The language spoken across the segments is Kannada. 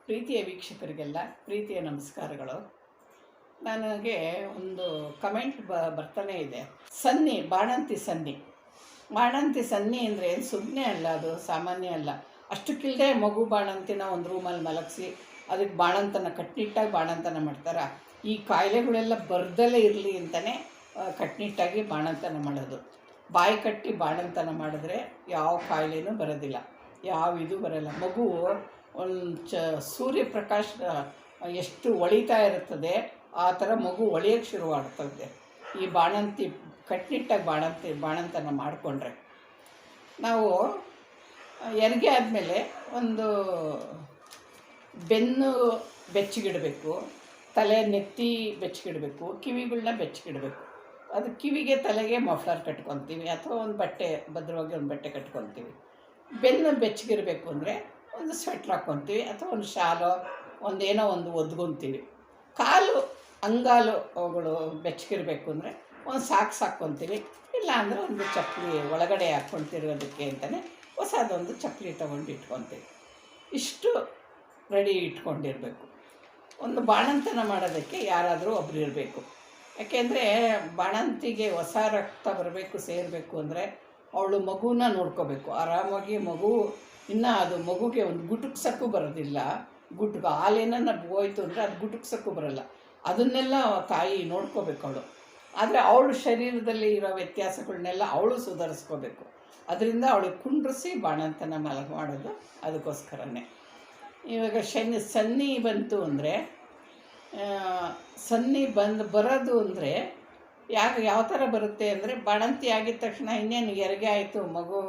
ಪ್ರೀತಿಯ ವೀಕ್ಷಕರಿಗೆಲ್ಲ ಪ್ರೀತಿಯ ನಮಸ್ಕಾರಗಳು. ನನಗೆ ಒಂದು ಕಮೆಂಟ್ ಬರ್ತಾನೆ ಇದೆ. ಸನ್ನಿ, ಬಾಣಂತಿ ಸನ್ನಿ. ಬಾಣಂತಿ ಸನ್ನಿ ಅಂದರೆ ಏನು ಸುಮ್ಮನೆ ಅಲ್ಲ, ಅದು ಸಾಮಾನ್ಯ ಅಲ್ಲ. ಅಷ್ಟಕ್ಕಿಲ್ಲದೆ ಮಗು ಬಾಣಂತಿನ ಒಂದು ರೂಮಲ್ಲಿ ಮಲಗಿಸಿ ಅದಕ್ಕೆ ಬಾಣಂತನ ಕಟ್ನಿಟ್ಟಾಗಿ ಬಾಣಂತನ ಮಾಡ್ತಾರೆ. ಈ ಕಾಯಿಲೆಗಳೆಲ್ಲ ಬರ್ದಲೇ ಇರಲಿ ಅಂತಲೇ ಕಟ್ನಿಟ್ಟಾಗಿ ಬಾಣಂತನ ಮಾಡೋದು. ಬಾಯಿ ಕಟ್ಟಿ ಬಾಣಂತನ ಮಾಡಿದ್ರೆ ಯಾವ ಕಾಯಿಲೆನೂ ಬರೋದಿಲ್ಲ, ಯಾವ ಇದು ಬರೋಲ್ಲ. ಮಗು ಒಂದು ಸೂರ್ಯಪ್ರಕಾಶ ಎಷ್ಟು ಹೊಳಿತಾ ಇರುತ್ತದೆ ಆ ಥರ ಮಗು ಹೊಳಿಯೋಕ್ಕೆ ಶುರುವಾಗ್ತದೆ ಈ ಬಾಣಂತಿ ಕಟ್ನಿಟ್ಟಾಗಿ ಬಾಣಂತನ ಮಾಡಿಕೊಂಡ್ರೆ. ನಾವು ಹೆರಿಗೆ ಆದಮೇಲೆ ಒಂದು ಬೆನ್ನು ಬೆಚ್ಚಗಿಡಬೇಕು, ತಲೆ ನೆತ್ತಿ ಬೆಚ್ಚಗಿಡಬೇಕು, ಕಿವಿಗಳನ್ನ ಬೆಚ್ಚಗಿಡಬೇಕು. ಅದು ಕಿವಿಗೆ ತಲೆಗೆ ಮಫ್ಲರ್ ಕಟ್ಕೊತೀವಿ ಅಥವಾ ಒಂದು ಬಟ್ಟೆ ಭದ್ರವಾಗಿ ಒಂದು ಬಟ್ಟೆ ಕಟ್ಕೊತೀವಿ. ಬೆನ್ನು ಬೆಚ್ಚಗಿರಬೇಕು ಅಂದರೆ ಒಂದು ಸ್ವೆಟ್ರ್ ಹಾಕ್ಕೊತೀವಿ ಅಥವಾ ಒಂದು ಶಾಲೋ ಒಂದೇನೋ ಒಂದು ಒದ್ಕೊತೀವಿ. ಕಾಲು ಅಂಗಾಲು ಅವುಗಳು ಬೆಚ್ಚಗಿರಬೇಕು ಅಂದರೆ ಒಂದು ಸಾಕ್ಸ್ ಹಾಕ್ಕೊತೀವಿ, ಇಲ್ಲ ಅಂದರೆ ಒಂದು ಚಪ್ಪಲಿ ಒಳಗಡೆ ಹಾಕ್ಕೊತಿರೋದಕ್ಕೆ ಅಂತಲೇ ಹೊಸದೊಂದು ಚಪ್ಪಲಿ ತೊಗೊಂಡು ಇಟ್ಕೊತೀವಿ. ಇಷ್ಟು ರೆಡಿ ಇಟ್ಕೊಂಡಿರಬೇಕು. ಒಂದು ಬಾಣಂತನ ಮಾಡೋದಕ್ಕೆ ಯಾರಾದರೂ ಒಬ್ರು ಇರಬೇಕು. ಯಾಕೆಂದರೆ ಬಾಣಂತಿಗೆ ಹೊಸ ರಕ್ತ ಬರಬೇಕು, ಸೇರಬೇಕು ಅಂದರೆ ಅವಳು ಮಗುನ ನೋಡ್ಕೋಬೇಕು ಆರಾಮಾಗಿ. ಮಗು ಇನ್ನು ಅದು ಮಗುಗೆ ಒಂದು ಗುಟುಕ್ಸೋಕ್ಕೂ ಬರೋದಿಲ್ಲ. ಹಾಲೇನನ್ನ ಹೋಯ್ತು ಅಂದರೆ ಅದು ಗುಟುಕ್ಸೋಕ್ಕೂ ಬರೋಲ್ಲ. ಅದನ್ನೆಲ್ಲ ತಾಯಿ ನೋಡ್ಕೋಬೇಕು ಅವಳು. ಆದರೆ ಅವಳು ಶರೀರದಲ್ಲಿ ಇರೋ ವ್ಯತ್ಯಾಸಗಳನ್ನೆಲ್ಲ ಅವಳು ಸುಧಾರಿಸ್ಕೋಬೇಕು. ಅದರಿಂದ ಅವಳು ಕುಂಡ್ರಿಸಿ ಬಾಣಂತನ ಮಾಡೋದು ಅದಕ್ಕೋಸ್ಕರನೇ. ಇವಾಗ ಸನ್ನಿ ಬಂತು ಅಂದರೆ ಸನ್ನಿ ಬರೋದು ಅಂದರೆ ಯಾವ ಥರ ಬರುತ್ತೆ ಅಂದರೆ, ಬಾಣಂತಿ ಆಗಿದ ತಕ್ಷಣ ಇನ್ನೇನು ಹೆರಿಗೆ ಆಯಿತು, ಮಗು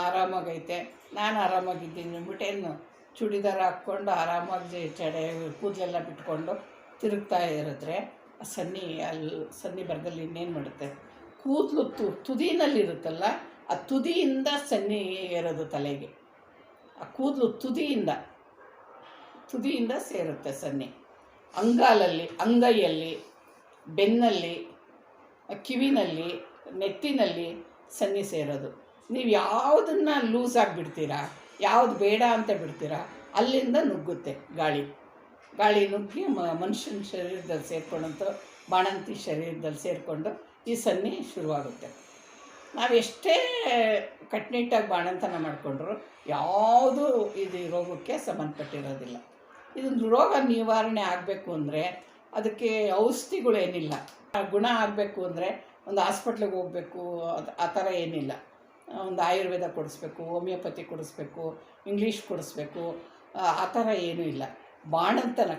ಆರಾಮಾಗೈತೆ, ನಾನು ಆರಾಮಾಗಿದ್ದೀನಿ ಅಂದ್ಬಿಟ್ಟೇನು ಚೂಡಿದಾರ ಹಾಕ್ಕೊಂಡು ಆರಾಮಾಗಿ ಕೂದಲೆಲ್ಲ ಬಿಟ್ಕೊಂಡು ತಿರುಗ್ತಾ ಇರಿದ್ರೆ ಸನ್ನಿ ಬರದಲ್ಲಿ ಇನ್ನೇನು ಮಾಡುತ್ತೆ, ಕೂದಲು ತುದಿನಲ್ಲಿರುತ್ತಲ್ಲ ಆ ತುದಿಯಿಂದ ಸನ್ನಿ ಏರೋದು ತಲೆಗೆ. ಆ ಕೂದಲು ತುದಿಯಿಂದ ಸೇರುತ್ತೆ ಸನ್ನಿ. ಅಂಗೈಯಲ್ಲಿ, ಬೆನ್ನಲ್ಲಿ, ಕಿವಿನಲ್ಲಿ, ನೆತ್ತಿನಲ್ಲಿ ಸನ್ನಿ ಸೇರೋದು. ನೀವು ಯಾವುದನ್ನು ಲೂಸಾಗಿ ಬಿಡ್ತೀರಾ, ಯಾವುದು ಬೇಡ ಅಂತ ಬಿಡ್ತೀರಾ, ಅಲ್ಲಿಂದ ನುಗ್ಗುತ್ತೆ ಗಾಳಿ ನುಗ್ಗಿ ಮನುಷ್ಯನ ಶರೀರದಲ್ಲಿ ಸೇರಿಕೊಂಡಂತೂ ಬಾಣಂತಿ ಶರೀರದಲ್ಲಿ ಸೇರಿಕೊಂಡು ಈ ಸನ್ನಿ ಶುರುವಾಗುತ್ತೆ. ನಾವು ಎಷ್ಟೇ ಕಟ್ನಿಟ್ಟಾಗಿ ಬಾಣಂತನ ಮಾಡಿಕೊಂಡ್ರು ಯಾವುದೂ ಇದು ರೋಗಕ್ಕೆ ಸಂಬಂಧಪಟ್ಟಿರೋದಿಲ್ಲ. ಇದೊಂದು ರೋಗ ನಿವಾರಣೆ ಆಗಬೇಕು ಅಂದರೆ ಅದಕ್ಕೆ ಔಷಧಿಗಳೇನಿಲ್ಲ. ಗುಣ ಆಗಬೇಕು ಅಂದರೆ ಒಂದು ಹಾಸ್ಪಿಟ್ಲಿಗೆ ಹೋಗಬೇಕು ಆ ಥರ ಏನಿಲ್ಲ. ಒಂದು ಆಯುರ್ವೇದ ಕೊಡಿಸ್ಬೇಕು, ಹೋಮಿಯೋಪತಿ ಕೊಡಿಸ್ಬೇಕು, ಇಂಗ್ಲೀಷ್ ಕೊಡಿಸ್ಬೇಕು, ಆ ಥರ ಏನೂ ಇಲ್ಲ.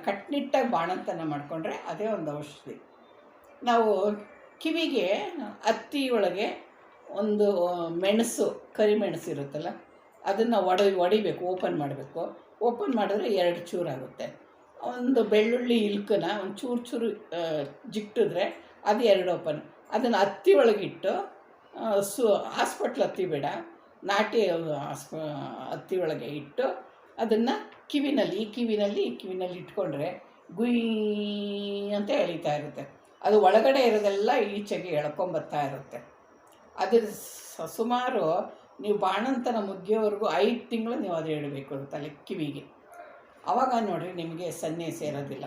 ಕಟ್ನಿಟ್ಟಾಗಿ ಬಾಣಂತನ ಮಾಡಿಕೊಂಡ್ರೆ ಅದೇ ಒಂದು ಔಷಧಿ. ನಾವು ಕಿವಿಗೆ ಹತ್ತಿ ಒಳಗೆ ಒಂದು ಕರಿಮೆಣಸು ಇರುತ್ತಲ್ಲ, ಅದನ್ನು ಹೊಡಿಬೇಕು, ಓಪನ್ ಮಾಡಬೇಕು. ಓಪನ್ ಮಾಡಿದ್ರೆ 2 ಚೂರಾಗುತ್ತೆ. ಒಂದು ಬೆಳ್ಳುಳ್ಳಿ ಇಲ್ಕನ್ನ ಒಂದು ಚೂರು ಜಿಟ್ಟಿದ್ರೆ ಅದು 2 ಓಪನ್. ಅದನ್ನು ಹತ್ತಿ ಒಳಗಿಟ್ಟು ಹಾಸ್ಪಿಟ್ಲ್ ಹತ್ತಿ ಬೇಡ, ನಾಟಿ ಹತ್ತಿ ಒಳಗೆ ಇಟ್ಟು ಅದನ್ನು ಕಿವಿನಲ್ಲಿ ಇಟ್ಕೊಂಡ್ರೆ ಗುಯ್ ಅಂತ ಎಳಿತಾ ಇರುತ್ತೆ. ಅದು ಒಳಗಡೆ ಇರೋದೆಲ್ಲ ಈಚೆಗೆ ಎಳ್ಕೊಂಬರ್ತಾ ಇರುತ್ತೆ. ಅದು ಸುಮಾರು ನೀವು ಬಾಣಂತನ ಮುಗಿಯೋವರೆಗೂ 5 ತಿಂಗಳು ನೀವು ಅದು ಹೇಳಬೇಕು ಕಿವಿಗೆ. ಆವಾಗ ನೋಡಿರಿ ನಿಮಗೆ ಸನ್ನಿ ಸೇರೋದಿಲ್ಲ.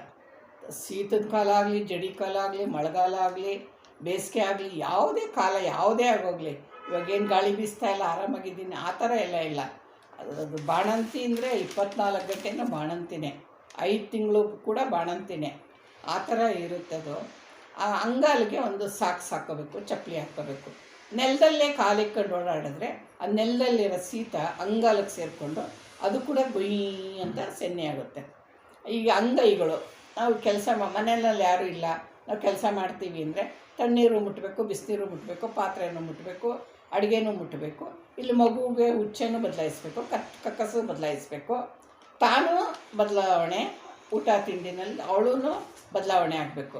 ಶೀತದ ಕಾಲ ಆಗಲಿ, ಜಡಿ ಕಾಲ ಆಗಲಿ, ಮಳೆಗಾಲ ಆಗಲಿ, ಬೇಸಿಗೆ ಆಗಲಿ, ಯಾವುದೇ ಕಾಲ ಯಾವುದೇ ಆಗೋಗಲಿ, ಇವಾಗೇನು ಗಾಳಿ ಬೀಸ್ತಾ ಇಲ್ಲ, ಆರಾಮಾಗಿದ್ದೀನಿ ಆ ಥರ ಎಲ್ಲ ಇಲ್ಲ. ಅದು ಬಾಣಂತಿ ಅಂದರೆ 24 ಗಂಟೆನೂ ಬಾಣಂತಿನೇ, 5 ತಿಂಗಳು ಕೂಡ ಬಾಣಂತಿನೇ, ಆ ಥರ ಇರುತ್ತದು. ಆ ಅಂಗಾಲಿಗೆ ಒಂದು ಸಾಕ್ಸ್ ಹಾಕ್ಕೋಬೇಕು, ಚಪ್ಪಲಿ ಹಾಕ್ಕೋಬೇಕು. ನೆಲದಲ್ಲೇ ಕಾಲಿಕ್ಕೊಂಡು ಓಡಾಡಿದ್ರೆ ಆ ನೆಲದಲ್ಲಿರೋ ಶೀತ ಅಂಗಾಲಕ್ಕೆ ಸೇರಿಕೊಂಡು ಅದು ಕೂಡ ಗುಯ್ ಅಂತ ಸನ್ನಿ ಆಗುತ್ತೆ. ಈಗ ಅಂಗೈಗಳು, ನಾವು ಕೆಲಸ ಮನೆಯಲ್ಲಿ ಯಾರೂ ಇಲ್ಲ, ನಾವು ಕೆಲಸ ಮಾಡ್ತೀವಿ ಅಂದರೆ ತಣ್ಣೀರು ಮುಟ್ಟಬೇಕು, ಬಿಸಿನೀರು ಮುಟ್ಟಬೇಕು, ಪಾತ್ರೆನೂ ಮುಟ್ಟಬೇಕು, ಅಡುಗೆನೂ ಮುಟ್ಟಬೇಕು. ಇಲ್ಲಿ ಮಗುವಿಗೆ ಹುಚ್ಚೆನೂ ಬದಲಾಯಿಸ್ಬೇಕು, ಕಕ್ಕಸು ಬದಲಾಯಿಸ್ಬೇಕು, ತಾನೂ ಬದಲಾವಣೆ, ಊಟ ತಿಂಡಿನಲ್ಲಿ ಅವಳೂ ಬದಲಾವಣೆ ಆಗಬೇಕು.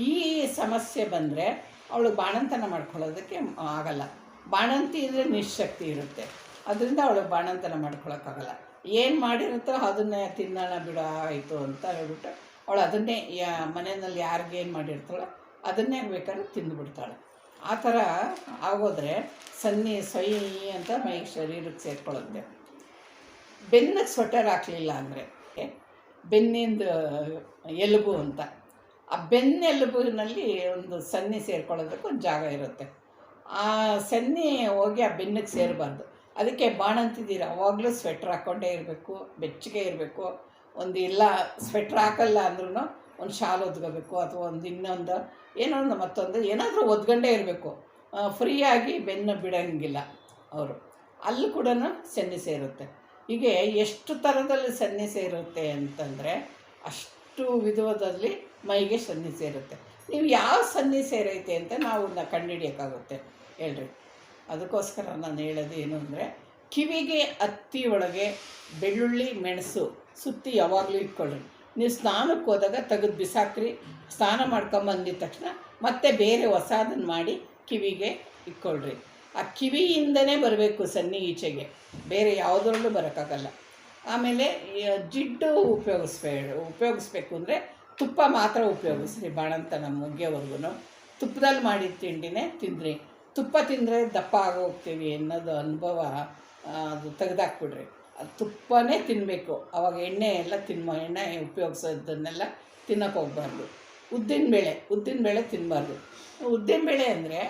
ಈ ಸಮಸ್ಯೆ ಬಂದರೆ ಅವಳು ಬಾಣಂತನ ಮಾಡ್ಕೊಳ್ಳೋದಕ್ಕೆ ಆಗಲ್ಲ. ಬಾಣಂತಿ ಇದ್ದರೆ ನಿಶಕ್ತಿ ಇರುತ್ತೆ, ಅದರಿಂದ ಅವಳು ಬಾಣಂತನ ಮಾಡ್ಕೊಳ್ಳೋಕ್ಕಾಗಲ್ಲ. ಏನು ಮಾಡಿರುತ್ತೋ ಅದನ್ನೇ ತಿನ್ನೋಣ ಬಿಡೋ ಆಯಿತು ಅಂತ ಹೇಳ್ಬಿಟ್ಟು ಅವಳು ಅದನ್ನೇ ಮನೆಯಲ್ಲಿ ಯಾರಿಗೇನು ಮಾಡಿರ್ತಾಳೋ ಅದನ್ನೇ ಬೇಕಾದ್ರೆ ತಿಂದುಬಿಡ್ತಾಳೆ. ಆ ಥರ ಆಗೋದ್ರೆ ಸನ್ನಿ ಸೊಯ್ ಅಂತ ಶರೀರಕ್ಕೆ ಸೇರಿಕೊಳ್ಳುತ್ತೆ. ಬೆನ್ನಕ್ಕೆ ಸ್ವೆಟರ್ ಹಾಕಲಿಲ್ಲ ಅಂದರೆ ಬೆನ್ನಿಂದ ಎಲುಬು ಅಂತ. ಆ ಬೆನ್ನೆಲುಬಿನಲ್ಲಿ ಒಂದು ಸನ್ನಿ ಸೇರ್ಕೊಳ್ಳೋದಕ್ಕೆ ಒಂದು ಜಾಗ ಇರುತ್ತೆ. ಆ ಸನ್ನಿ ಹೋಗಿ ಆ ಬೆನ್ನಿಗೆ ಸೇರಬಾರ್ದು. ಅದಕ್ಕೆ ಬಾಣಂತಿದ್ದೀರ ಅವಾಗಲೂ ಸ್ವೆಟ್ರ್ ಹಾಕ್ಕೊಂಡೇ ಇರಬೇಕು, ಬೆಚ್ಚಗೆ ಇರಬೇಕು. ಒಂದು ಇಲ್ಲ ಸ್ವೆಟ್ರ್ ಹಾಕಲ್ಲ ಅಂದ್ರೂ ಒಂದು ಶಾಲು ಒದ್ಕೋಬೇಕು, ಅಥವಾ ಒಂದು ಇನ್ನೊಂದು ಏನೋ ಒಂದು ಮತ್ತೊಂದು ಏನಾದರೂ ಒದ್ಕೊಂಡೇ ಇರಬೇಕು. ಫ್ರೀಯಾಗಿ ಬೆನ್ನು ಬಿಡೋಂಗಿಲ್ಲ ಅವರು. ಅಲ್ಲಿ ಕೂಡ ಸನ್ನಿ ಸೇರುತ್ತೆ. ಹೀಗೆ ಎಷ್ಟು ಥರದಲ್ಲಿ ಸನ್ನಿ ಸೇರುತ್ತೆ ಅಂತಂದರೆ ಅಷ್ಟು ವಿಧದಲ್ಲಿ ಮೈಗೆ ಸನ್ನಿ ಸೇರುತ್ತೆ. ನೀವು ಯಾವ ಸನ್ನಿ ಸೇರೈತೆ ಅಂತ ನಾವು ಕಂಡುಹಿಡಿಯೋಕ್ಕಾಗುತ್ತೆ ಹೇಳ್ರಿ. ಅದಕ್ಕೋಸ್ಕರ ನಾನು ಹೇಳೋದು ಏನು ಅಂದರೆ, ಕಿವಿಗೆ ಹತ್ತಿ ಒಳಗೆ ಬೆಳ್ಳುಳ್ಳಿ ಮೆಣಸು ಸುತ್ತಿ ಯಾವಾಗಲೂ ಇಟ್ಕೊಳ್ಳ್ರಿ. ನೀವು ಸ್ನಾನಕ್ಕೆ ಹೋದಾಗ ತೆಗೆದು ಬಿಸಾಕ್ರಿ. ಸ್ನಾನ ಮಾಡ್ಕೊಂಬಂದಿದ ತಕ್ಷಣ ಮತ್ತೆ ಬೇರೆ ಹೊಸದನ್ನು ಮಾಡಿ ಕಿವಿಗೆ ಇಟ್ಕೊಳ್ರಿ. ಆ ಕಿವಿಯಿಂದನೇ ಬರಬೇಕು ಸನ್ನಿ ಈಚೆಗೆ, ಬೇರೆ ಯಾವುದರಲ್ಲೂ ಬರೋಕ್ಕಾಗಲ್ಲ. ಆಮೇಲೆ ಜಿಡ್ಡು ಉಪಯೋಗಿಸ್ಬೇಕು ಅಂದರೆ ತುಪ್ಪ ಮಾತ್ರ ಉಪಯೋಗಿಸ್ರಿ. ಬಾಣಂತನ ಮುಗಿಯೋವರೆಗೂ ತುಪ್ಪದಲ್ಲಿ ಮಾಡಿದ ತಿಂಡಿನೇ ತಿಂದ್ರಿ. ತುಪ್ಪ ತಿಂದರೆ ದಪ್ಪ ಆಗೋಗ್ತೀವಿ ಅನ್ನೋದು ಅನುಭವ ಅದು ತೆಗೆದಾಕ್ಬಿಡ್ರಿ. ಅದು ತುಪ್ಪನೇ ತಿನ್ನಬೇಕು. ಆವಾಗ ಎಣ್ಣೆ ಎಲ್ಲ ಎಣ್ಣೆ ಉಪಯೋಗಿಸೋದನ್ನೆಲ್ಲ ತಿನ್ನೋಕೆ ಹೋಗ್ಬಾರ್ದು. ಉದ್ದಿನಬೇಳೆ ತಿನ್ನಬಾರ್ದು. ಉದ್ದಿನಬೇಳೆ ಅಂದರೆ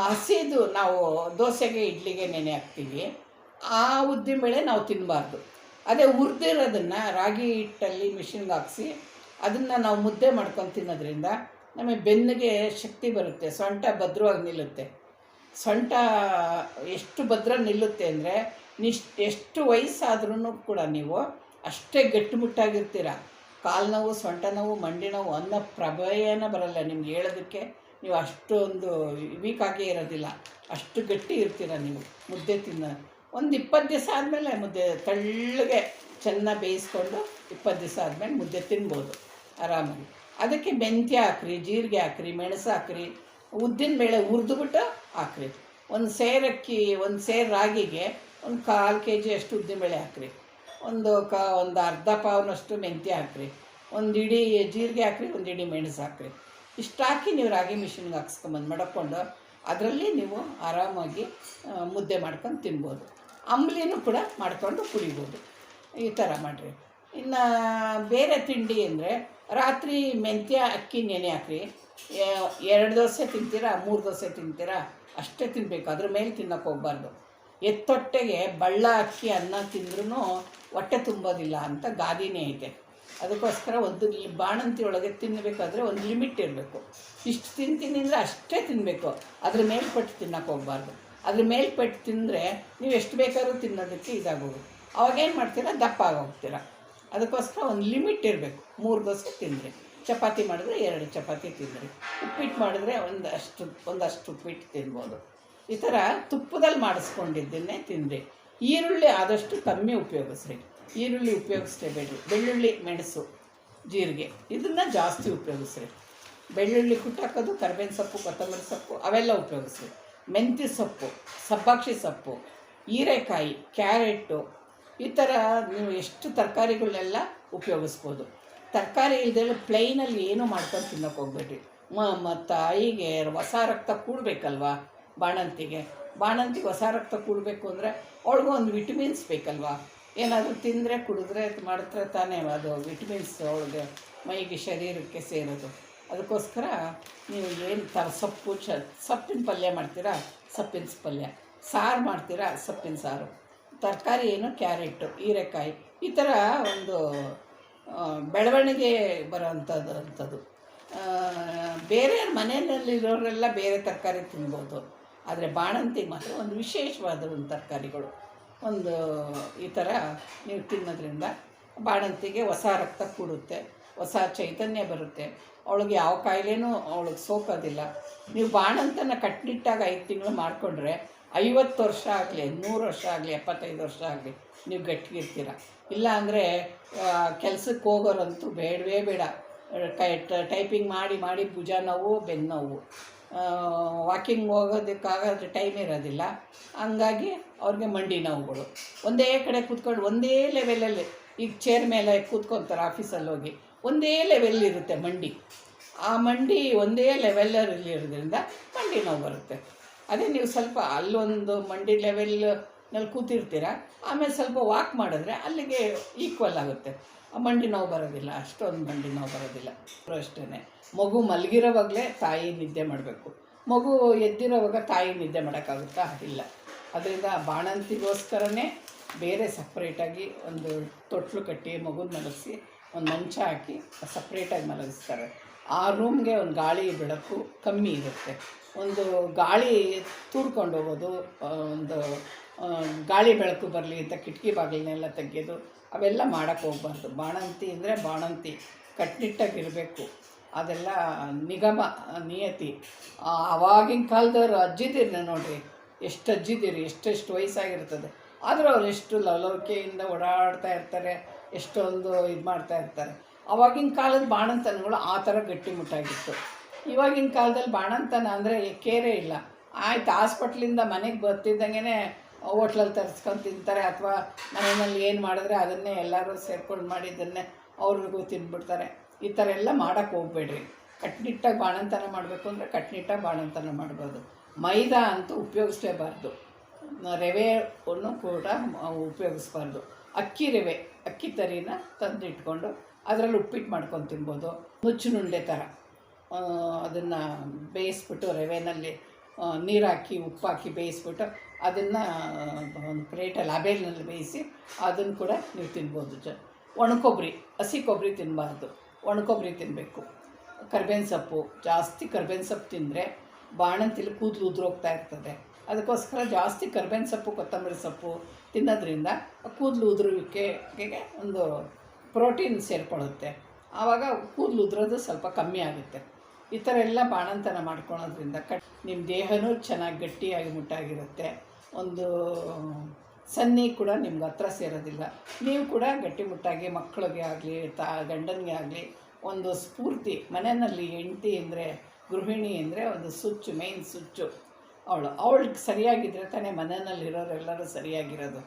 ಹಸಿದು ನಾವು ದೋಸೆಗೆ ಇಡ್ಲಿಗೆ ನೆನೆ ಹಾಕ್ತೀವಿ, ಆ ಉದ್ದಿನಬೇಳೆ ನಾವು ತಿನ್ನಬಾರ್ದು. ಅದೇ ಹುರಿದಿರೋದನ್ನು ರಾಗಿ ಹಿಟ್ಟಲ್ಲಿ ಮಿಷಿನ್ಗೆ ಹಾಕಿಸಿ ಅದನ್ನು ನಾವು ಮುದ್ದೆ ಮಾಡ್ಕೊಂಡು ತಿನ್ನೋದ್ರಿಂದ ನಮಗೆ ಬೆನ್ನಿಗೆ ಶಕ್ತಿ ಬರುತ್ತೆ. ಸೊಂಟ ಭದ್ರವಾಗಿ ನಿಲ್ಲುತ್ತೆ. ಸೊಂಟ ಎಷ್ಟು ಭದ್ರ ನಿಲ್ಲುತ್ತೆ ಅಂದರೆ ಎಷ್ಟು ವಯಸ್ಸಾದ್ರೂ ಕೂಡ ನೀವು ಅಷ್ಟೇ ಗಟ್ಟಿಮುಟ್ಟಾಗಿರ್ತೀರ. ಕಾಲು ನೋವು, ಸೊಂಟ ನೋವು, ಮಂಡಿ ನೋವು ಅನ್ನೋ ಪ್ರಭೇಯನೇ ಬರಲ್ಲ ನಿಮ್ಗೆ. ಹೇಳೋದಕ್ಕೆ ನೀವು ಅಷ್ಟೊಂದು ವೀಕಾಗೇ ಇರೋದಿಲ್ಲ, ಅಷ್ಟು ಗಟ್ಟಿ ಇರ್ತೀರ ನೀವು ಮುದ್ದೆ ತಿನ್ನೋ. ಒಂದು 20 ದಿವಸ ಆದಮೇಲೆ ಮುದ್ದೆ ತೆಳ್ಳಗೆ ಚೆನ್ನಾಗಿ ಬೇಯಿಸ್ಕೊಂಡು 20 ದಿವಸ ಆದಮೇಲೆ ಮುದ್ದೆ ತಿನ್ಬೋದು ಆರಾಮಾಗಿ. ಅದಕ್ಕೆ ಮೆಂತ್ಯ ಹಾಕ್ರಿ, ಜೀರಿಗೆ ಹಾಕ್ರಿ, ಮೆಣಸು ಹಾಕ್ರಿ, ಉದ್ದಿನಬೇಳೆ ಹುರಿದ್ಬಿಟ್ಟು ಹಾಕ್ರಿ. ಒಂದು ಸೇರು ರಾಗಿಗೆ ಒಂದು 1/4 kg ಅಷ್ಟು ಉದ್ದಿನಬೇಳೆ ಹಾಕ್ರಿ. ಒಂದು ಅರ್ಧ ಪಾವನಷ್ಟು ಮೆಂತ್ಯ ಹಾಕ್ರಿ, ಒಂದು ಇಡೀ ಜೀರಿಗೆ ಹಾಕ್ರಿ, ಒಂದು ಇಡೀ ಮೆಣಸು ಹಾಕ್ರಿ. ಇಷ್ಟು ಹಾಕಿ ನೀವು ರಾಗಿ ಮಿಷಿನ್ಗೆ ಹಾಕ್ಸ್ಕೊಂಬಂದು ಮಡಕ್ಕೊಂಡು ಅದರಲ್ಲಿ ನೀವು ಆರಾಮಾಗಿ ಮುದ್ದೆ ಮಾಡ್ಕೊಂಡು ತಿನ್ಬೋದು. ಅಂಬ್ಲಿನೂ ಕೂಡ ಮಾಡ್ಕೊಂಡು ಕುಡಿಬೋದು. ಈ ಥರ ಮಾಡಿರಿ. ಇನ್ನು ಬೇರೆ ತಿಂಡಿ ಅಂದರೆ ರಾತ್ರಿ ಮೆಂತ್ಯ ಅಕ್ಕಿ ನೆನೆ ಹಾಕ್ರಿ. 2 ದೋಸೆ ತಿಂತೀರಾ, 3 ದೋಸೆ ತಿಂತೀರಾ ಅಷ್ಟೇ ತಿನ್ನಬೇಕು. ಅದ್ರ ಮೇಲೆ ತಿನ್ನೋಕೆ ಹೋಗ್ಬಾರ್ದು. ಎತ್ತೊಟ್ಟೆಗೆ ಬಳ್ಳ ಅಕ್ಕಿ ಅನ್ನ ತಿಂದ್ರೂ ಹೊಟ್ಟೆ ತುಂಬೋದಿಲ್ಲ ಅಂತ ಗಾದಿನೇ ಐತೆ. ಅದಕ್ಕೋಸ್ಕರ ಒಂದು ಬಾಣಂತಿ ಒಳಗೆ ತಿನ್ನಬೇಕಾದ್ರೆ ಒಂದು ಲಿಮಿಟ್ ಇರಬೇಕು. ಇಷ್ಟು ತಿಂತೀನಿ ಅಂದರೆ ಅಷ್ಟೇ ತಿನ್ನಬೇಕು. ಅದ್ರ ಮೇಲ್ಪಟ್ಟು ತಿನ್ನೋಕೆ ಹೋಗ್ಬಾರ್ದು. ಅದ್ರ ಮೇಲ್ಪಟ್ಟು ತಿಂದರೆ ನೀವು ಎಷ್ಟು ಬೇಕಾದ್ರೂ ತಿನ್ನೋದಕ್ಕೆ ಇದಾಗೋಗುತ್ತೆ. ಅವಾಗೇನು ಮಾಡ್ತೀರಾ, ದಪ್ಪ ಆಗೋಗ್ತೀರ. ಅದಕ್ಕೋಸ್ಕರ ಒಂದು ಲಿಮಿಟ್ ಇರಬೇಕು. 3 ದೋಸೆ ತಿಂದ್ರಿ, ಚಪಾತಿ ಮಾಡಿದ್ರೆ 2 ಚಪಾತಿ ತಿಂದ್ರಿ, ಉಪ್ಪಿಟ್ಟು ಮಾಡಿದ್ರೆ ಒಂದಷ್ಟು ಉಪ್ಪಿಟ್ಟು ತಿನ್ಬೋದು. ಈ ಥರ ತುಪ್ಪದಲ್ಲಿ ಮಾಡಿಸ್ಕೊಂಡಿದ್ದನ್ನೇ ತಿಂದ್ರಿ. ಈರುಳ್ಳಿ ಆದಷ್ಟು ಕಮ್ಮಿ ಉಪಯೋಗಿಸ್ರಿ. ಈರುಳ್ಳಿ ಉಪಯೋಗಿಸ್ಲೇಬೇಡ್ರಿ. ಬೆಳ್ಳುಳ್ಳಿ, ಮೆಣಸು, ಜೀರಿಗೆ ಇದನ್ನು ಜಾಸ್ತಿ ಉಪಯೋಗಿಸ್ರಿ. ಬೆಳ್ಳುಳ್ಳಿ ಕುಟ್ಟಾಕೋದು, ಕರಿಬೇವಿನ ಸೊಪ್ಪು, ಕೊತ್ತಂಬರಿ ಸೊಪ್ಪು ಅವೆಲ್ಲ ಉಪಯೋಗಿಸ್ರಿ. ಮೆಂತ್ಯ ಸೊಪ್ಪು, ಸಬ್ಬಾಕ್ಷಿ ಸೊಪ್ಪು, ಹೀರೆಕಾಯಿ, ಕ್ಯಾರೆಟು, ಈ ಥರ ನೀವು ಎಷ್ಟು ತರಕಾರಿಗಳನ್ನೆಲ್ಲ ಉಪಯೋಗಿಸ್ಬೋದು. ತರಕಾರಿ ಇಲ್ದೆಲ್ಲ ಪ್ಲೈನಲ್ಲಿ ಏನೂ ಮಾಡ್ಕೊಂಡು ತಿನ್ನೋಕೆ ಹೋಗ್ಬೇಡ್ರಿ. ಮತ್ತು ಹೀಗೆ ಹೊಸ ರಕ್ತ ಕೂಡಬೇಕಲ್ವ ಬಾಣಂತಿಗೆ ಹೊಸ ರಕ್ತ ಕೂಡಬೇಕು ಅಂದರೆ ಅವಳಿಗೂ ಒಂದು ವಿಟಮಿನ್ಸ್ ಬೇಕಲ್ವ. ಏನಾದರೂ ತಿಂದರೆ ಕುಡಿದ್ರೆ ಮಾಡಿದ್ರೆ ತಾನೇ ಅದು ವಿಟಮಿನ್ಸ್ ಅವಳಿಗೆ ಮೈಗೆ ಶರೀರಕ್ಕೆ ಸೇರೋದು. ಅದಕ್ಕೋಸ್ಕರ ನೀವು ಏನು ಸೊಪ್ಪಿನ ಪಲ್ಯ ಮಾಡ್ತೀರಾ, ಸೊಪ್ಪಿನ ಪಲ್ಯ, ಸಾರು ಮಾಡ್ತೀರಾ, ಸೊಪ್ಪಿನ ಸಾರು, ತರಕಾರಿ ಏನು ಕ್ಯಾರೆಟು, ಹೀರೆಕಾಯಿ, ಈ ಥರ ಒಂದು ಬೆಳವಣಿಗೆ ಬರೋವಂಥದ್ದು. ಬೇರೆ ಮನೆಯಲ್ಲಿರೋರೆಲ್ಲ ಬೇರೆ ತರಕಾರಿ ತಿನ್ಬೋದು, ಆದರೆ ಬಾಣಂತಿಗೆ ಮಾತ್ರ ಒಂದು ವಿಶೇಷವಾದ ಒಂದು ತರಕಾರಿಗಳು ಈ ಥರ ನೀವು ತಿನ್ನೋದ್ರಿಂದ ಬಾಣಂತಿಗೆ ಹೊಸ ರಕ್ತ ಕೂಡುತ್ತೆ, ಹೊಸ ಚೈತನ್ಯ ಬರುತ್ತೆ. ಅವಳಿಗೆ ಯಾವ ಕಾಯಿಲೆನೂ ಅವಳಿಗೆ ಸೋಕೋದಿಲ್ಲ. ನೀವು ಬಾಣಂತನ ಕಟ್ನಿಟ್ಟಾಗ 5 ತಿಂಗಳು ಮಾಡಿಕೊಂಡ್ರೆ 50 ವರ್ಷ ಆಗಲಿ, 100 ವರ್ಷ ಆಗಲಿ, 75 ವರ್ಷ ಆಗಲಿ ನೀವು ಗಟ್ಟಿಗಿರ್ತೀರ. ಇಲ್ಲ ಅಂದರೆ ಕೆಲಸಕ್ಕೆ ಹೋಗೋರಂತೂ ಬೇಡವೇ ಬೇಡ. ಟೈಪಿಂಗ್ ಮಾಡಿ ಭುಜ ನೋವು, ಬೆನ್ನು ನೋವು, ವಾಕಿಂಗ್ ಹೋಗೋದಕ್ಕಾಗೋದು ಟೈಮ್ ಇರೋದಿಲ್ಲ. ಹಂಗಾಗಿ ಅವ್ರಿಗೆ ಮಂಡಿ ನೋವುಗಳು. ಒಂದೇ ಕಡೆ ಕೂತ್ಕೊಂಡು ಒಂದೇ ಲೆವೆಲಲ್ಲಿ, ಈಗ ಚೇರ್ ಮೇಲೆ ಕೂತ್ಕೊತಾರೆ ಆಫೀಸಲ್ಲಿ ಹೋಗಿ, ಒಂದೇ ಲೆವೆಲ್ ಇರುತ್ತೆ ಮಂಡಿ. ಆ ಮಂಡಿ ಒಂದೇ ಲೆವೆಲಲ್ಲಿ ಇರೋದ್ರಿಂದ ಮಂಡಿ ನೋವು ಬರುತ್ತೆ. ಅದೇ ನೀವು ಸ್ವಲ್ಪ ಅಲ್ಲೊಂದು ಮಂಡಿ ಲೆವೆಲ್ ನಲ್ಲಿ ಕೂತಿರ್ತೀರ, ಆಮೇಲೆ ಸ್ವಲ್ಪ ವಾಕ್ ಮಾಡಿದ್ರೆ ಅಲ್ಲಿಗೆ ಈಕ್ವಲ್ ಆಗುತ್ತೆ, ಮಂಡಿ ನೋವು ಬರೋದಿಲ್ಲ, ಅಷ್ಟೊಂದು ಮಂಡಿ ನೋವು ಬರೋದಿಲ್ಲ. ಅಷ್ಟೇ, ಮಗು ಮಲಗಿರೋವಾಗಲೇ ತಾಯಿ ನಿದ್ದೆ ಮಾಡಬೇಕು. ಮಗು ಎದ್ದಿರೋವಾಗ ತಾಯಿ ನಿದ್ದೆ ಮಾಡೋಕ್ಕಾಗುತ್ತಾ? ಇಲ್ಲ. ಅದರಿಂದ ಬಾಣಂತಿಗೋಸ್ಕರನೇ ಬೇರೆ ಸಪ್ರೇಟಾಗಿ ಒಂದು ತೊಟ್ಲು ಕಟ್ಟಿ ಮಗುನ ಮಲಗಿಸಿ ಒಂದು ಮಂಚ ಹಾಕಿ ಸಪ್ರೇಟಾಗಿ ಮಲಗಿಸ್ತಾರೆ. ಆ ರೂಮ್ಗೆ ಒಂದು ಗಾಳಿ ಬೆಳಕು ಕಮ್ಮಿ ಇರುತ್ತೆ. ಒಂದು ಗಾಳಿ ತೂರ್ಕೊಂಡು ಹೋಗೋದು, ಒಂದು ಗಾಳಿ ಬೆಳಕು ಬರಲಿ ಅಂತ ಕಿಟಕಿ ಬಾಗಿಲನ್ನೆಲ್ಲ ತೆಗೆಯೋದು ಅವೆಲ್ಲ ಮಾಡೋಕ್ಕೆ ಹೋಗ್ಬಾರ್ದು. ಬಾಣಂತಿ ಅಂದರೆ ಬಾಣಂತಿ ಕಟ್ಟುನಿಟ್ಟಾಗಿರಬೇಕು. ಅದೆಲ್ಲ ನಿಗಮ ನಿಯತಿ. ಆವಾಗಿನ ಕಾಲದವ್ರು ಅಜ್ಜಿದಿರನ್ನ ನೋಡಿರಿ, ಎಷ್ಟು ಅಜ್ಜಿದಿರಿ, ಎಷ್ಟೆಷ್ಟು ವಯಸ್ಸಾಗಿರ್ತದೆ, ಆದರೂ ಅವ್ರು ಎಷ್ಟು ಲವಲವಿಕೆಯಿಂದ ಓಡಾಡ್ತಾ ಇರ್ತಾರೆ, ಎಷ್ಟೊಂದು ಇದು ಮಾಡ್ತಾ ಇರ್ತಾರೆ. ಆವಾಗಿನ ಕಾಲದ ಬಾಣಂತನಗಳು ಆ ಥರ ಗಟ್ಟಿಮುಟ್ಟಾಗಿತ್ತು. ಇವಾಗಿನ ಕಾಲದಲ್ಲಿ ಬಾಣಂತನ ಅಂದರೆ ಕೇರೇ ಇಲ್ಲ. ಆಯ್ತು, ಹಾಸ್ಪಿಟ್ಲಿಂದ ಮನೆಗೆ ಬರ್ತಿದ್ದಂಗೆ ಹೋಟ್ಲಲ್ಲಿ ತರಿಸ್ಕೊಂಡು ತಿಂತಾರೆ, ಅಥವಾ ಮನೆಯಲ್ಲಿ ಏನು ಮಾಡಿದ್ರೆ ಅದನ್ನೇ ಎಲ್ಲರೂ ಸೇರ್ಕೊಂಡು ಮಾಡಿದ್ದನ್ನೇ ಅವ್ರಿಗೂ ತಿಂದ್ಬಿಡ್ತಾರೆ. ಈ ಥರ ಎಲ್ಲ ಮಾಡೋಕ್ಕೆ ಹೋಗಬೇಡ್ರಿ. ಕಟ್ಟುನಿಟ್ಟಾಗಿ ಬಾಣಂತನ ಮಾಡಬೇಕು ಅಂದರೆ ಕಟ್ಟುನಿಟ್ಟಾಗಿ ಬಾಣಂತನ ಮಾಡ್ಬೋದು. ಮೈದಾ ಅಂತೂ ಉಪಯೋಗಿಸಲೇಬಾರ್ದು. ರವೆಯನ್ನು ಕೂಡ ಉಪಯೋಗಿಸ್ಬಾರ್ದು. ಅಕ್ಕಿ ರವೆ, ಅಕ್ಕಿ ತರಿನ ತಂದು ಇಟ್ಕೊಂಡು ಅದರಲ್ಲಿ ಉಪ್ಪಿಟ್ಟು ಮಾಡ್ಕೊಂಡು ತಿನ್ಬೋದು. ನುಚ್ಚುನುಂಡೆ ಥರ ಅದನ್ನು ಬೇಯಿಸ್ಬಿಟ್ಟು ರವೆನಲ್ಲಿ ನೀರು ಹಾಕಿ ಉಪ್ಪು ಹಾಕಿ ಬೇಯಿಸ್ಬಿಟ್ಟು ಅದನ್ನು ಒಂದು ಪ್ಲೇಟಲ್ಲಿ ಹಬೆಯಲ್ಲಿ ಬೇಯಿಸಿ ಅದನ್ನು ಕೂಡ ನೀವು ತಿನ್ಬೋದು. ಒಣಕೊಬ್ಬರಿ, ಹಸಿ ಕೊಬ್ಬರಿ ತಿನ್ನಬಾರ್ದು, ಒಣಕೊಬ್ಬರಿ ತಿನ್ನಬೇಕು. ಕರ್ಬೇವಿನ ಸೊಪ್ಪು, ಜಾಸ್ತಿ ಕರ್ಬೇವಿನ ಸೊಪ್ಪು ತಿಂದರೆ ಬಾಣಂತಿಲಿ ಕೂದಲು ಉದುರೋಗ್ತಾ ಇರ್ತದೆ. ಅದಕ್ಕೋಸ್ಕರ ಜಾಸ್ತಿ ಕರ್ಬೇವಿನ ಸೊಪ್ಪು, ಕೊತ್ತಂಬರಿ ಸೊಪ್ಪು ತಿನ್ನೋದ್ರಿಂದ ಕೂದಲು ಉದುರುವಿಕೆಗೆ ಒಂದು ಪ್ರೋಟೀನ್ ಸೇರಿಕೊಳ್ಳುತ್ತೆ. ಆವಾಗ ಕೂದಲು ಉದುರೋದು ಸ್ವಲ್ಪ ಕಮ್ಮಿ ಆಗುತ್ತೆ. ಈ ಥರ ಎಲ್ಲ ಬಾಣಂತನ ಮಾಡ್ಕೊಳೋದ್ರಿಂದ ನಿಮ್ಮ ದೇಹನೂ ಚೆನ್ನಾಗಿ ಗಟ್ಟಿಯಾಗಿ ಮುಟ್ಟಾಗಿರುತ್ತೆ. ಒಂದು ಸನ್ನಿ ಕೂಡ ನಿಮ್ಗೆ ಹತ್ರ ಸೇರೋದಿಲ್ಲ. ನೀವು ಕೂಡ ಗಟ್ಟಿಮುಟ್ಟಾಗಿ ಮಕ್ಕಳಿಗೆ ಆಗಲಿ ಗಂಡನಿಗೆ ಆಗಲಿ ಒಂದು ಸ್ಫೂರ್ತಿ. ಮನೆಯಲ್ಲಿ ಹೆಂಡತಿ ಅಂದರೆ, ಗೃಹಿಣಿ ಅಂದರೆ ಒಂದು ಸ್ವಿಚ್ಚು, ಮೇಯ್ನ್ ಸ್ವಿಚ್ಚು ಅವಳಿಗೆ ಸರಿಯಾಗಿದ್ದರೆ ತಾನೇ ಮನೆಯಲ್ಲಿರೋರೆಲ್ಲರೂ ಸರಿಯಾಗಿರೋದು.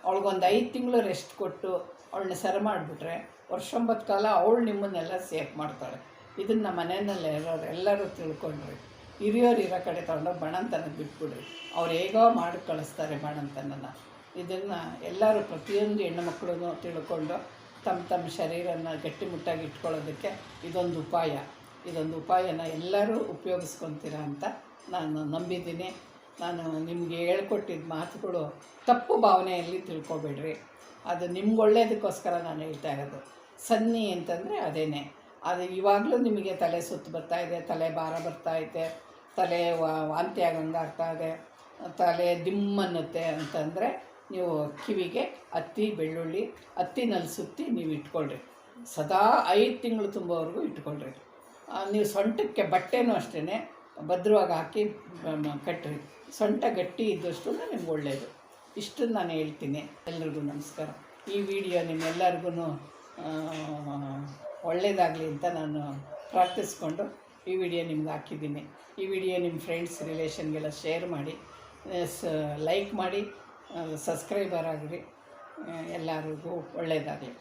ಅವಳಿಗೊಂದು 5 ತಿಂಗಳು ರೆಸ್ಟ್ ಕೊಟ್ಟು ಅವಳನ್ನ ಸರಿ ಮಾಡಿಬಿಟ್ರೆ ವರ್ಷೊಂಬತ್ತು ಕಾಲ ಅವಳು ನಿಮ್ಮನ್ನೆಲ್ಲ ಸೇಫ್ ಮಾಡ್ತಾಳೆ. ಇದನ್ನು ಮನೆಯಲ್ಲಿ ಎಲ್ಲರೂ ತಿಳ್ಕೊಂಡ್ರಿ. ಹಿರಿಯೋರು ಇರೋ ಕಡೆ ತೊಗೊಂಡೋಗಿ ಬಾಣಂತನಕ್ಕೆ ಬಿಟ್ಬಿಡ್ರಿ. ಅವ್ರು ಹೇಗೋ ಮಾಡಿ ಕಳಿಸ್ತಾರೆ ಬಾಣಂತನನ. ಇದನ್ನು ಎಲ್ಲರೂ ಪ್ರತಿಯೊಂದು ಹೆಣ್ಣು ಮಕ್ಕಳು ತಿಳ್ಕೊಂಡು ತಮ್ಮ ಶರೀರನ ಗಟ್ಟಿಮುಟ್ಟಾಗಿ ಇಟ್ಕೊಳ್ಳೋದಕ್ಕೆ ಇದೊಂದು ಉಪಾಯನ ಎಲ್ಲರೂ ಉಪಯೋಗಿಸ್ಕೊತೀರ ಅಂತ ನಾನು ನಂಬಿದ್ದೀನಿ. ನಾನು ನಿಮಗೆ ಹೇಳ್ಕೊಟ್ಟಿದ್ದ ಮಾತುಗಳು ತಪ್ಪು ಭಾವನೆಯಲ್ಲಿ ತಿಳ್ಕೊಬೇಡ್ರಿ. ಅದು ನಿಮ್ಗೆ ಒಳ್ಳೆಯದಕ್ಕೋಸ್ಕರ ನಾನು ಹೇಳ್ತಾ ಇರೋದು. ಸನ್ನಿ ಅಂತಂದರೆ ಅದೇನೆ. ಅದು ಇವಾಗಲೂ ನಿಮಗೆ ತಲೆ ಸುತ್ತು ಬರ್ತಾಯಿದೆ, ತಲೆ ಭಾರ ಬರ್ತಾಯಿದೆ, ತಲೆ ವಾಂತಿ ಆಗಂಗೆ ಆಗ್ತಾಯಿದೆ, ತಲೆ ದಿಮ್ಮನ್ನುತ್ತೆ ಅಂತಂದರೆ ನೀವು ಕಿವಿಗೆ ಹತ್ತಿ ಬೆಳ್ಳುಳ್ಳಿ ಹತ್ತಿನಲ್ಲಿ ಸುತ್ತಿ ನೀವು ಇಟ್ಕೊಳ್ರಿ. ಸದಾ 5 ತಿಂಗಳು ತುಂಬೋವರೆಗೂ ಇಟ್ಕೊಳ್ರಿ. ನೀವು ಸೊಂಟಕ್ಕೆ ಬಟ್ಟೆನೂ ಅಷ್ಟೇ ಭದ್ರವಾಗಿ ಹಾಕಿ ಕಟ್ಟಿರಿ. ಸೊಂಟ ಗಟ್ಟಿ ಇದ್ದಷ್ಟು ನಿಮ್ಗೆ ಒಳ್ಳೆಯದು. ಇಷ್ಟನ್ನು ನಾನು ಹೇಳ್ತೀನಿ. ಎಲ್ರಿಗೂ ನಮಸ್ಕಾರ. ಈ ವಿಡಿಯೋ ನಿಮ್ಮೆಲ್ಲರಿಗೂ ಒಳ್ಳೆಯದಾಗಲಿ ಅಂತ ನಾನು ಪ್ರಾರ್ಥಿಸ್ಕೊಂಡು ಈ ವಿಡಿಯೋ ನಿಮ್ಗೆ ಹಾಕಿದ್ದೀನಿ. ಈ ವಿಡಿಯೋ ನಿಮ್ಮ ಫ್ರೆಂಡ್ಸ್ ರಿಲೇಷನ್ಗೆಲ್ಲ ಶೇರ್ ಮಾಡಿ, ಲೈಕ್ ಮಾಡಿ, ಸಬ್ಸ್ಕ್ರೈಬರ್ ಆಗಿರಿ. ಎಲ್ಲರಿಗೂ ಒಳ್ಳೆಯದಾಗಲಿ.